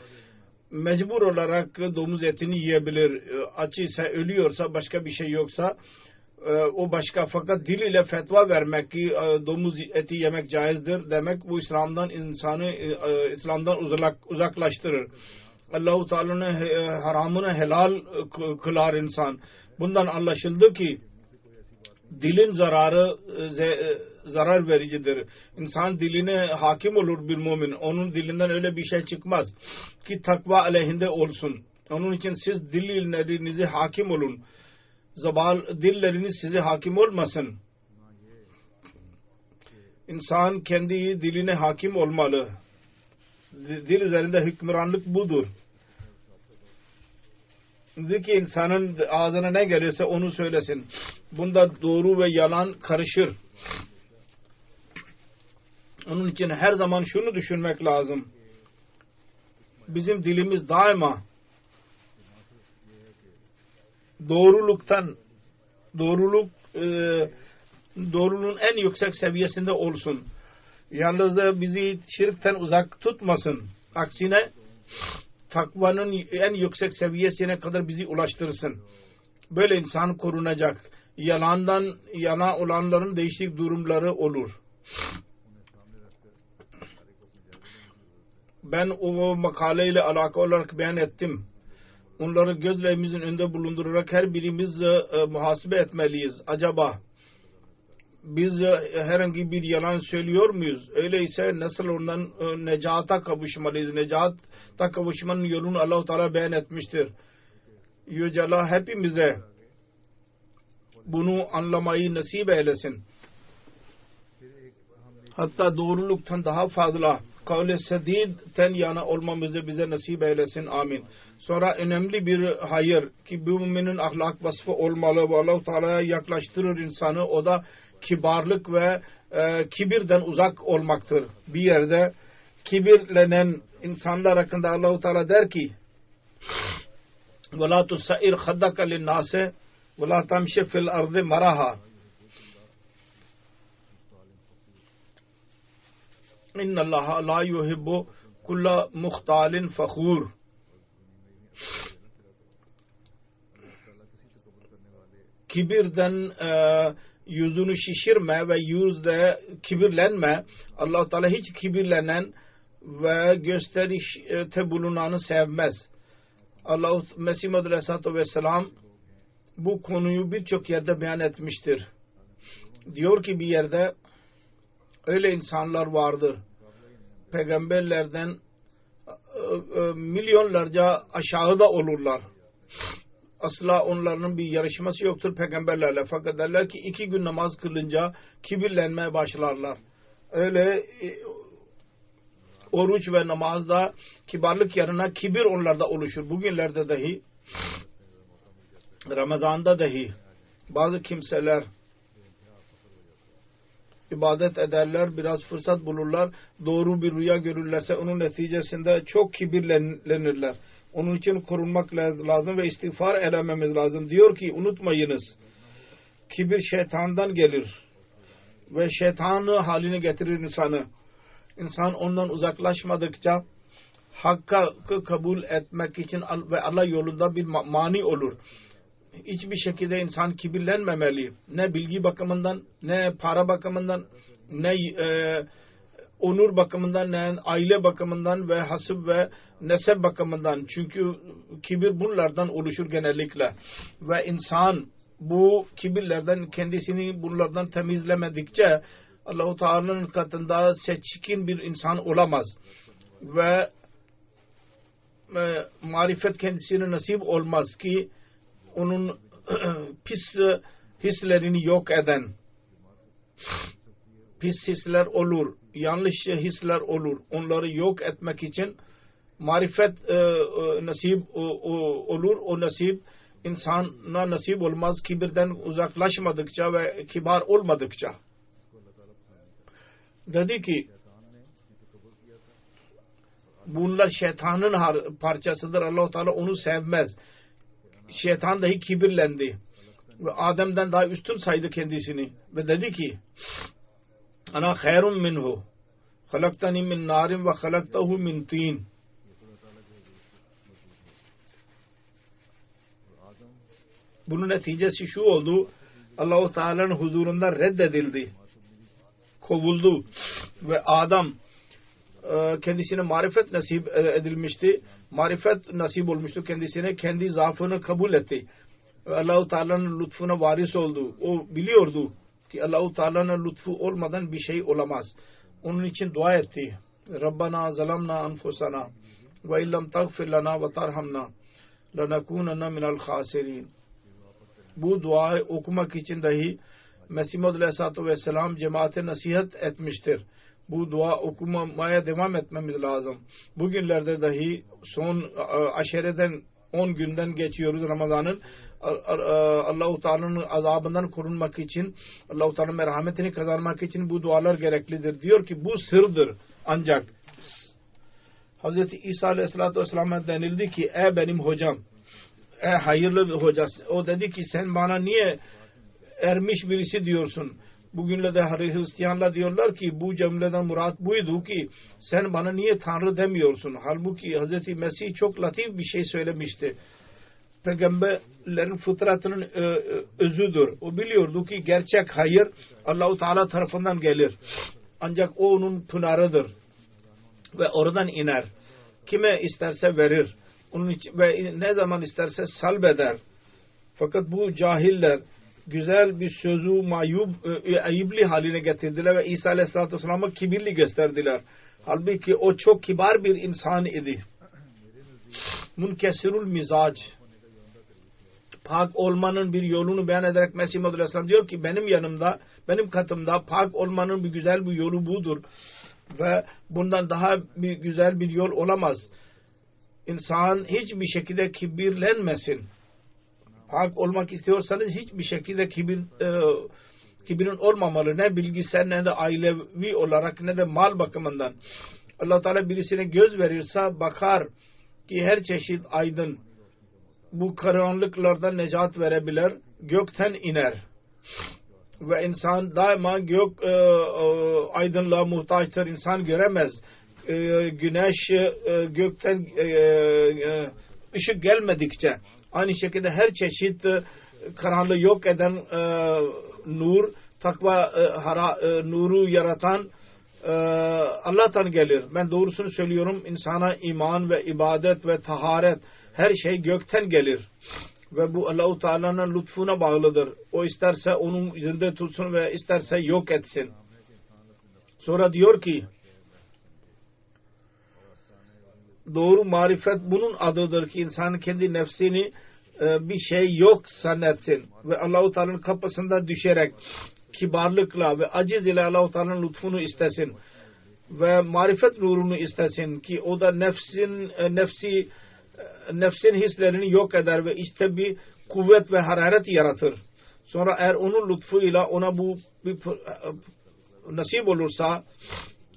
Mecbur olarak domuz etini yiyebilir. Açıysa, ölüyorsa, başka bir şey yoksa o başka. Fakat diliyle fetva vermek ki domuz eti yemek caizdir demek, bu İslam'dan uzaklaştırır. Allah-u Teala'nın haramını helal kılar insan. Bundan anlaşıldı ki dilin zararı zarar vericidir. İnsan diline hakim olur bir mümin. Onun dilinden öyle bir şey çıkmaz ki takva aleyhinde olsun. Onun için siz dillerinize hakim olun. Dilleriniz size hakim olmasın. İnsan kendi diline hakim olmalı. Dil üzerinde hükümranlık budur. Ki insanın ağzına ne gelirse onu söylesin. Bunda doğru ve yalan karışır. Onun için her zaman şunu düşünmek lazım. Bizim dilimiz daima doğruluğun en yüksek seviyesinde olsun. Yalnız da bizi şirkten uzak tutmasın. Aksine takvanın en yüksek seviyesine kadar bizi ulaştırırsın. Böyle insan korunacak. Yalandan yana olanların değişik durumları olur. Ben o makaleyle alakalı olarak beyan ettim. Onları gözlerimizin önünde bulundurarak her birimiz muhasebe etmeliyiz. Acaba biz herhangi bir yalan söylüyor muyuz? Öyleyse nasıl ondan necata kavuşmalıyız? Necata kavuşmanın yolunu Allah-u Teala beyan etmiştir. Yüce Allah hepimize bunu anlamayı nasip eylesin. Hatta doğruluktan daha fazla kavle sedidten yana olmamızı bize nasip eylesin. Amin. Sonra önemli bir hayır ki bu müminin ahlak vasfı olmalı ve Allah-u Teala'ya yaklaştırır insanı. O da kibarlık ve kibirden uzak olmaktır. Bir yerde kibirlenen insanlar hakkında Allah-u Teala der ki وَلَا تُسَّئِرْ خَدَّكَ لِلنَّاسِ وَلَا تَمْشِ فِي الْأَرْضِ مَرَحًا اِنَّ اللّٰهَ لَا يُحِبُّ كُلَّ مُخْتَالٍ فَخُورٍ. Kibirden yüzünü şişirme ve yüzde kibirlenme. Allah-u Teala hiç kibirlenen ve gösterişte bulunanı sevmez. Allah Mesih Muhammed Aleyhisselatü Vesselam bu konuyu birçok yerde beyan etmiştir. Diyor ki bir yerde öyle insanlar vardır. Peygamberlerden milyonlarca aşağıda olurlar. Asla onların bir yarışması yoktur peygamberlerle. Fakat derler ki 2 gün namaz kılınca kibirlenmeye başlarlar. Öyle oruç ve namazda kibarlık yerine kibir onlarda oluşur. Bugünlerde dahi, Ramazan'da dahi bazı kimseler ibadet ederler, biraz fırsat bulurlar, doğru bir rüya görürlerse onun neticesinde çok kibirlenirler. Onun için korunmak lazım ve istiğfar elememiz lazım. Diyor ki unutmayınız, kibir şeytandan gelir ve şeytanı haline getirir insanı. İnsan ondan uzaklaşmadıkça hakkı kabul etmek için ve Allah yolunda bir mani olur. Hiçbir şekilde insan kibirlenmemeli. Ne bilgi bakımından, ne para bakımından, ne onur bakımından, ne aile bakımından ve hasıb ve nesep bakımından. Çünkü kibir bunlardan oluşur genellikle. Ve insan bu kibirlerden kendisini bunlardan temizlemedikçe Allah-u Teala'nın katında seçkin bir insan olamaz. Ve marifet kendisine nasip olmaz ki onun pis hislerini yok eden, pis hisler olur, yanlış hisler olur. Onları yok etmek için marifet nasip olur. O nasip insana nasip olmaz kibirden uzaklaşmadıkça ve kibar olmadıkça. Dedi ki bunlar şeytanın parçasıdır. Allah-u Teala onu sevmez. Şeytan dahi kibirlendi ve Adem'den daha üstün saydı kendisini ve dedi ki ana hayrun minhu halaktani min narin ve halaktahu min tin. Bunun neticesi şu oldu, Allah-u Teala'nın huzurunda reddedildi, kovuldu ve Adam kendisine marifet nasip edilmişti. Marifet nasip olmuştu kendisine. Kendi zaafını kabul etti. Allah-u Teala'nın lütfuna varis oldu. O biliyordu ki Allah-u Teala'nın lütfu olmadan bir şey olamaz. Onun için dua etti. Rabbana zalamna anfusana ve illam tagfir lana ve tarhamna lanakunanna minel khasirin. Bu duayı okumak için dahi Mesih Muhammed Aleyhisselatü Vesselam cemaate nasihat etmiştir. Bu dua okumaya devam etmemiz lazım. Bugünlerde dahi son aşereden 10 günden geçiyoruz Ramazan'ın. Allah-u Teala'nın azabından korunmak için, Allah-u Teala'nın merhametini kazanmak için bu dualar gereklidir. Diyor ki bu sırdır. Ancak Hz. İsa Aleyhisselatü Vesselam'a denildi ki ey benim hocam, ey hayırlı bir hocası. O dedi ki sen bana niye ermiş birisi diyorsun? Bugünlerde Hristiyanlar diyorlar ki bu cümleden murat buydu ki sen bana niye Tanrı demiyorsun? Halbuki Hz. Mesih çok latif bir şey söylemişti. Peygamberlerin fıtratının özüdür. O biliyordu ki gerçek hayır Allah-u Teala tarafından gelir. Ancak o onun pınarıdır. Ve oradan iner. Kime isterse verir. Onun için, ve ne zaman isterse salbeder. Fakat bu cahiller güzel bir sözü ayıblı haline getirdiler ve İsa Aleyhisselatü Vesselam'a kibirli gösterdiler. Halbuki o çok kibar bir insan idi. Munkesirul mizac. Pak olmanın bir yolunu beyan ederek Mesih Muhammed Aleyhisselam diyor ki benim yanımda, benim katımda pak olmanın bir güzel bir yolu budur. Ve bundan daha bir güzel bir yol olamaz. İnsan hiçbir şekilde kibirlenmesin. Pak olmak istiyorsanız hiçbir şekilde kibirin olmamalı. Ne bilgisel ne de ailevi olarak ne de mal bakımından. Allah Teala birisine göz verirse bakar ki her çeşit aydın bu karanlıklardan necat verebilir. Gökten iner. Ve insan daima gök aydınlığa muhtaçtır. İnsan göremez. Güneş gökten ışık gelmedikçe aynı şekilde her çeşit karanlığı yok eden nur, takva nuru yaratan Allah'tan gelir. Ben doğrusunu söylüyorum. İnsana iman ve ibadet ve taharet her şey gökten gelir. Ve bu Allah-u Teala'nın lütfuna bağlıdır. O isterse onu zinde tutsun ve isterse yok etsin. Sonra diyor ki doğru marifet bunun adıdır ki insan kendi nefsini bir şey yok zannetsin ve Allah-u Teala'nın kapısında düşerek kibarlıkla ve aciz ile Allah-u Teala'nın lütfunu istesin ve marifet nurunu istesin ki o da nefsin hislerini yok eder ve işte bir kuvvet ve hararet yaratır. Sonra eğer onun lütfuyla ona bu bir nasip olursa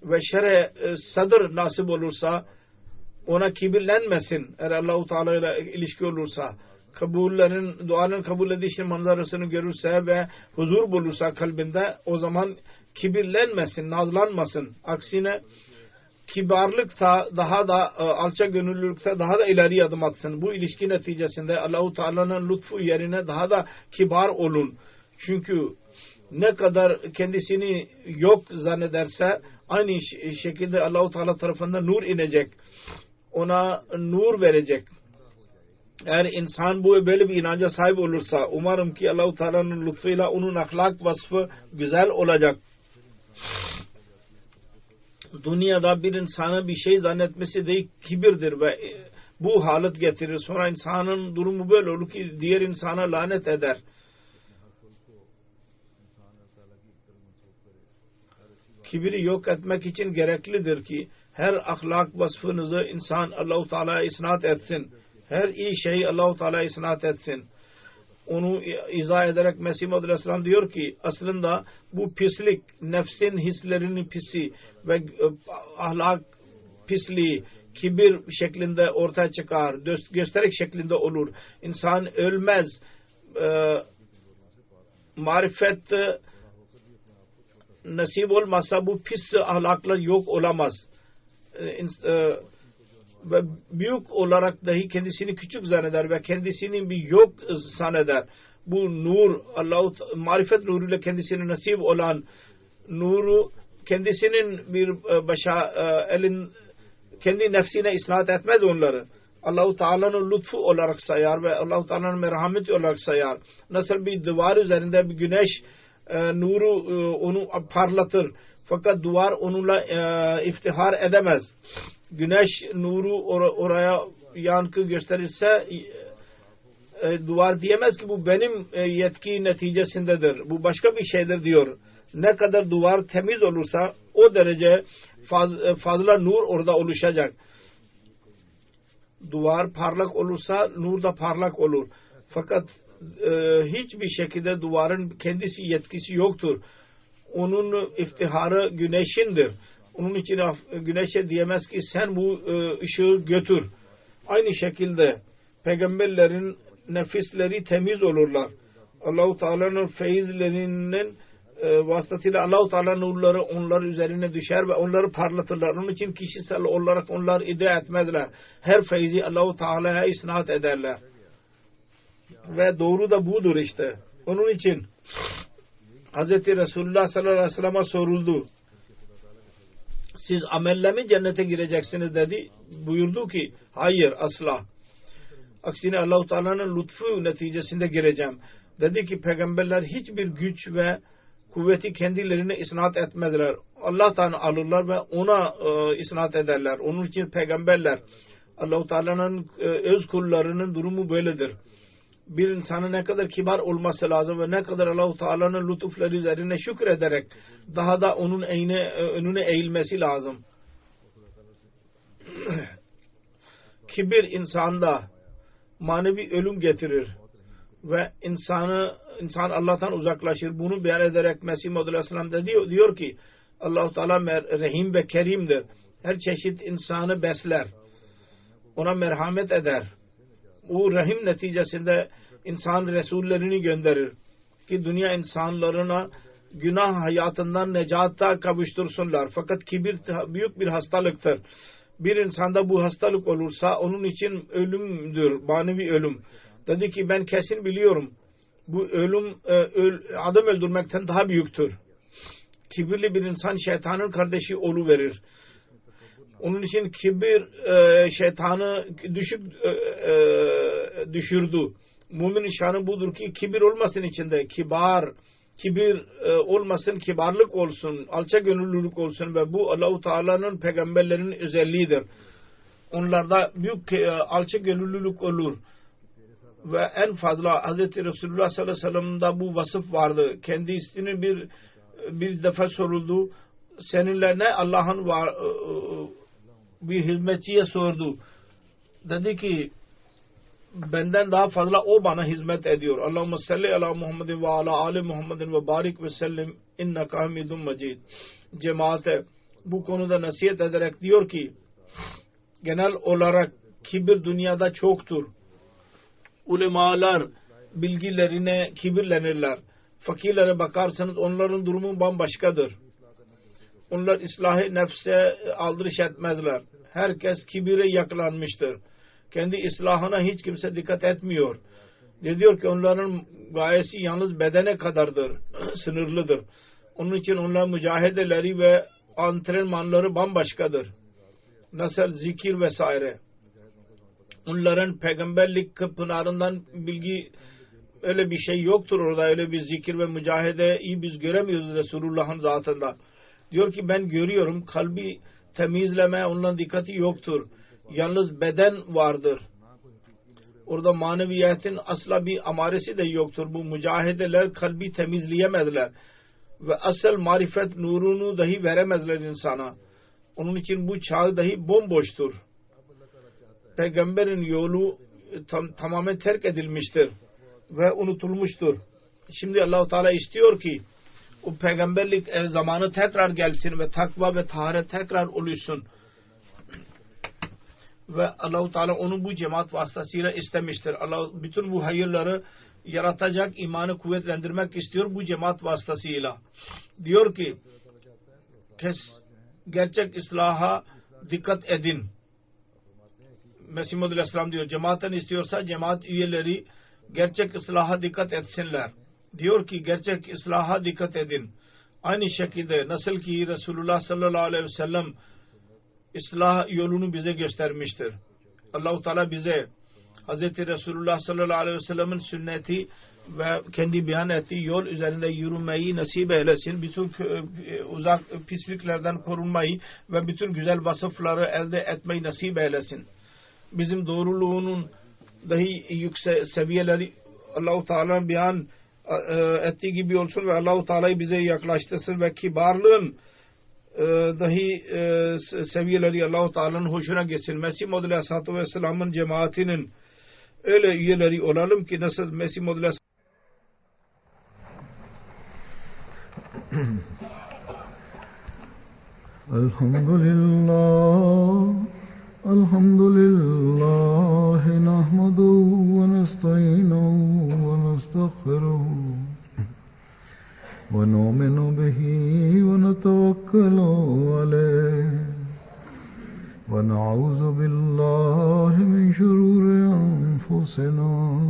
ve şer'e sadr nasip olursa ona kibirlenmesin. Eğer Allah-u Teala ile ilişki olursa duanın kabul edilişi manzarasını görürse ve huzur bulursa kalbinde o zaman kibirlenmesin, nazlanmasın. Aksine kibarlıkta daha da alçak gönüllülükte daha da ileri adım atsın. Bu ilişki neticesinde Allah-u Teala'nın lütfu yerine daha da kibar olun. Çünkü ne kadar kendisini yok zannederse aynı şekilde Allah-u Teala tarafından nur inecek. Ona nur verecek. Eğer insan bu böyle bir inanca sahip olursa umarım ki Allah-u Teala'nın lütfuyla onun ahlak vasfı güzel olacak. Dünyada bir insana bir şey zannetmesi de kibirdir ve bu halet getirir. Sonra insanın durumu böyle olur ki diğer insana lanet eder. Kibiri yok etmek için gereklidir ki her ahlak vasfınızı insan Allah-u Teala'ya isnat etsin. Her iyi şeyi Allah-u Teala'ya isnat etsin. Onu izah ederek Mesih Muhammed Aleyhisselam diyor ki aslında bu pislik nefsin hislerinin pisi ve ahlak pisliği kibir şeklinde ortaya çıkar. Gösterek şeklinde olur. İnsan ölmez. Marifet nasip olmazsa bu pis ahlaklar yok olamaz. Ve büyük olarak dahi kendisini küçük zanneder ve kendisini bir yok zanneder. Bu nur marifet nuruyla kendisine nasip olan nuru kendisinin bir kendi nefsine isnat etmez onları. Allah-u Teala'nın lütfu olarak sayar ve Allah-u Teala'nın merhameti olarak sayar. Nasıl bir duvar üzerinde bir güneş nuru onu parlatır. Fakat duvar onunla iftihar edemez. Güneş nuru oraya yankı gösterirse duvar diyemez ki bu benim yetki neticesindedir. Bu başka bir şeydir diyor. Ne kadar duvar temiz olursa o derece fazla nur orada oluşacak. Duvar parlak olursa nur da parlak olur. Fakat hiçbir şekilde duvarın kendisi yetkisi yoktur. Onun iftiharı güneşindir. Onun için güneşe diyemez ki sen bu ışığı götür. Aynı şekilde peygamberlerin nefisleri temiz olurlar. Allah-u Teala'nın feyizlerinin vasıtasıyla Allah-u Teala nurları onlar üzerine düşer ve onları parlatırlar. Onun için kişisel olarak onlar iddia etmezler. Her feyzi Allah-u Teala'ya isnat ederler. Ve doğru da budur işte. Onun için Hz. Resulullah sallallahu aleyhi ve sellem'e soruldu. Siz amelle mi cennete gireceksiniz dedi. Buyurdu ki hayır asla. Aksine Allah-u Teala'nın lütfu neticesinde gireceğim. Dedi ki peygamberler hiçbir güç ve kuvveti kendilerine isnat etmezler. Allah'tan alırlar ve ona isnat ederler. Onun için peygamberler Allah-u Teala'nın öz kullarının durumu böyledir. Bir insanın ne kadar kibar olması lazım ve ne kadar Allah-u Teala'nın lütufları üzerine şükrederek daha da onun önüne eğilmesi lazım. Kibir insanda manevi ölüm getirir ve insan Allah'tan uzaklaşır. Bunu beyan ederek Mesih Muhammed Aleyhisselam da diyor ki Allah-u Teala Rahim ve Kerim'dir. Her çeşit insanı besler. Ona merhamet eder. Bu rahim neticesinde insan Resullerini gönderir ki dünya insanlarına günah hayatından necata kavuştursunlar. Fakat kibir büyük bir hastalıktır. Bir insanda bu hastalık olursa onun için ölümdür, manevi ölüm. Dedi ki ben kesin biliyorum. Bu adam öldürmekten daha büyüktür. Kibirli bir insan şeytanın kardeşi oluverir. Onun için kibir şeytanı düşürdü. Müminin şanı budur ki kibir olmasın içinde. Kibir olmasın, kibarlık olsun, alçak gönüllülük olsun ve bu Allah-u Teala'nın peygamberlerinin özelliğidir. Onlarda büyük alçak gönüllülük olur. Ve en fazla Hz. Resulullah sallallahu aleyhi ve sellem'de bu vasıf vardı. Kendisini bir defa soruldu. Seninle ne Allah'ın var bir hizmetçiye sordu. Dedi ki benden daha fazla o bana hizmet ediyor. Allahümme salli ala Muhammedin ve ala ali Muhammedin ve barik ve sellim inneke hamidun mecid. Cemaate bu konuda nasihat ederek diyor ki genel olarak kibir dünyada çoktur. Ulemalar bilgilerine kibirlenirler. Fakirlere bakarsanız onların durumu bambaşkadır. Onlar ıslahı nefse aldırış etmezler. Herkes kibire yakalanmıştır. Kendi ıslahına hiç kimse dikkat etmiyor. Diyor ki onların gayesi yalnız bedene kadardır. Sınırlıdır. Onun için onlar mücahedeleri ve antrenmanları bambaşkadır. Nasıl zikir vesaire. Onların peygamberlik pınarından bilgi öyle bir şey yoktur orada. Öyle bir zikir ve mücahedeyi biz göremiyoruz Resulullah'ın zatında. Diyor ki ben görüyorum kalbi temizleme onların dikkati yoktur. Yalnız beden vardır. Orada maneviyetin asla bir amaresi de yoktur. Bu mücahedeler kalbi temizleyemezler. Ve asıl marifet nurunu dahi veremezler insana. Onun için bu çağ dahi bomboştur. Peygamberin yolu tamamen terk edilmiştir. Ve unutulmuştur. Şimdi Allah-u Teala istiyor ki o peygamberlik zamanı tekrar gelsin ve takva ve taharet tekrar oluşsun. Ve Allah-u Teala onu bu cemaat vasıtasıyla istemiştir. Allah bütün bu hayırları yaratacak imanı kuvvetlendirmek istiyor bu cemaat vasıtasıyla. Diyor ki gerçek ıslaha dikkat edin. Mesih Muhammed Aleyhisselam diyor cemaatten istiyorsa cemaat üyeleri gerçek ıslaha dikkat etsinler. Diyor ki gerçek ıslaha dikkat edin. Aynı şekilde nasıl ki Resulullah sallallahu aleyhi ve sellem ıslah yolunu bize göstermiştir. Allah-u Teala bize Hz. Resulullah sallallahu aleyhi ve sellem'in sünneti ve kendi beyan ettiği yol üzerinde yürümeyi nasip eylesin. Bütün uzak pisliklerden korunmayı ve bütün güzel vasıfları elde etmeyi nasip eylesin. Bizim doğruluğunun dahi yüksek seviyeleri Allah-u Teala'nın beyan ettiği gibi olsun ve Allah-u Teala'yı bize yaklaştırsın ve kibarlığın dahi seviyeleri Allah-u Teala'nın hoşuna geçsin. Mesih Maud Aleyhisselatü Vesselam'ın cemaatinin öyle üyeleri olalım ki nasıl Mesih Maud Aleyhisselatü Elhamdülillah nahmaduhu ve nesta'inuhu ve nestağfiruhu ve nu'minu bihi ve netevekkalu aleyh ve na'udzu billahi min şururi enfusina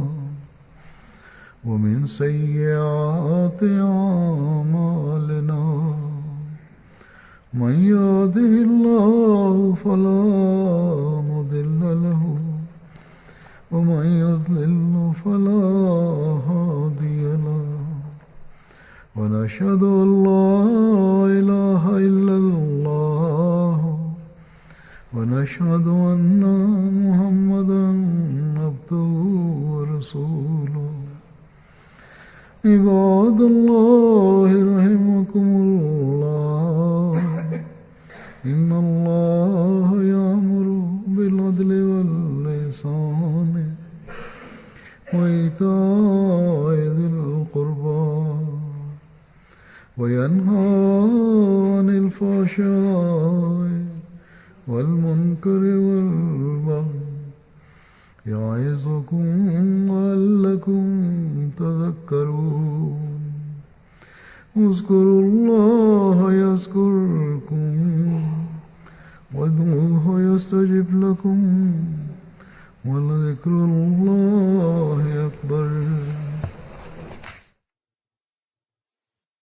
ve min seyyiati a'malina. من يهده الله فلا مضل له ومن يضلل فلا هادي له ونشهد أن لا إله إلا الله ونشهد أن محمدا عبده ورسوله عباد الله رحمكم الله إن الله يأمر بالعدل والإحسان وإيتاء ذي القربى وينهى عن الفحشاء والمنكر والبغي يعظكم لعلكم تذكرون اذكروا الله يذكركم وادعوه يستجب لكم ولذكر الله